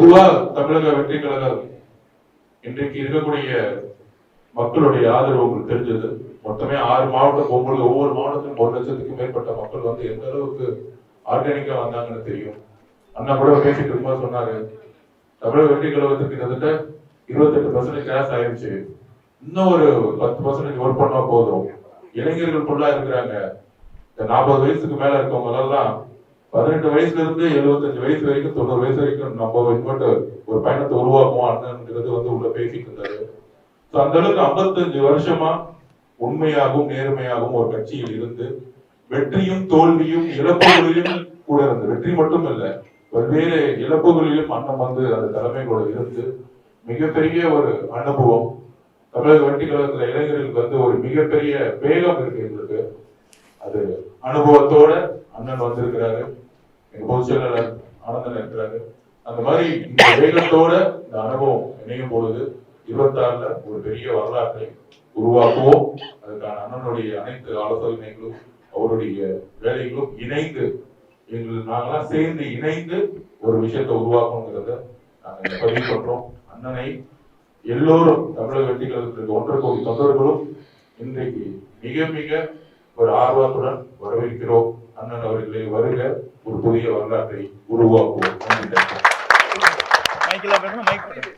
பொதுவா தமிழக வெற்றி கழகம் இன்றைக்கு இருக்கக்கூடிய மக்களுடைய ஆதரவு உங்களுக்கு தெரிஞ்சது. மொத்தமே 6 மாவட்டம் போகும்போது ஒவ்வொரு மாவட்டத்திலும் 1 லட்சத்துக்கும் மேற்பட்ட மக்கள் வந்து எந்த அளவுக்கு ஆர்கானிக்கா வந்தாங்கன்னு தெரியும். அண்ணா கூட பேசிட்டு இருக்கும்போது சொன்னாரு, தமிழக வெற்றி கழகத்துக்கு கிட்டத்தட்ட 28% கிராஸ் ஆயிடுச்சு, இன்னும் ஒரு 10% ஒர்க் பண்ணா போதும். இளைஞர்கள் ஃபுல்லா இருக்கிறாங்க, இந்த 40 வயசுக்கு மேல இருக்கவங்க எல்லாம் 18 வயசுல இருந்து 75 வயசு வரைக்கும் 90 வயசு வரைக்கும் நம்ம இன்வெர்ட் ஒரு பயணத்தை உருவாக்குவோம் அண்ணன்ங்கிறது வந்து உள்ள பேசிட்டு இருந்தாரு. அந்த அளவுக்கு 55 வருஷமா உண்மையாகவும் நேர்மையாகவும் ஒரு கட்சியில் இருந்து வெற்றியும் தோல்வியும் இழப்புகளிலும் கூட இருந்த, வெற்றி மட்டும் இல்ல பல்வேறு இழப்புகளிலும் அண்ணன் வந்து அந்த தலைமையோட இருந்து மிகப்பெரிய ஒரு அனுபவம். தமிழக வெற்றி கழகத்துல இளைஞர்களுக்கு வந்து ஒரு மிகப்பெரிய வேகம் இருக்கு எங்களுக்கு. அது அனுபவத்தோட அண்ணன் வந்திருக்கிறாரு, எங்க பொதுச் செயலாளர் ஆனந்தன் இருக்கிறாரு. அந்த மாதிரி இந்த வேகத்தோட இந்த அனுபவம் இணையும் பொழுது 26ல ஒரு பெரிய வரலாற்றை உருவாக்குவோம். அதுக்கான அண்ணனுடைய அனைத்து ஆலோசனைகளும் அவருடைய வேலைகளும் இணைந்து நாங்கெல்லாம் சேர்ந்து இணைந்து ஒரு விஷயத்தை உருவாக்கணுங்கிறத நாங்க பதிவு பண்றோம். அண்ணனை எல்லோரும் தமிழக வெற்றி கழகத்திற்கு 1.5 கோடி தொண்டர்களும் இன்றைக்கு மிக மிக ஒரு ஆர்வத்துடன் வரவேற்கிறோம். அண்ணன் அவர்களை வருக, ஒரு புதிய வரலாற்றை உருவாக்குவோம்.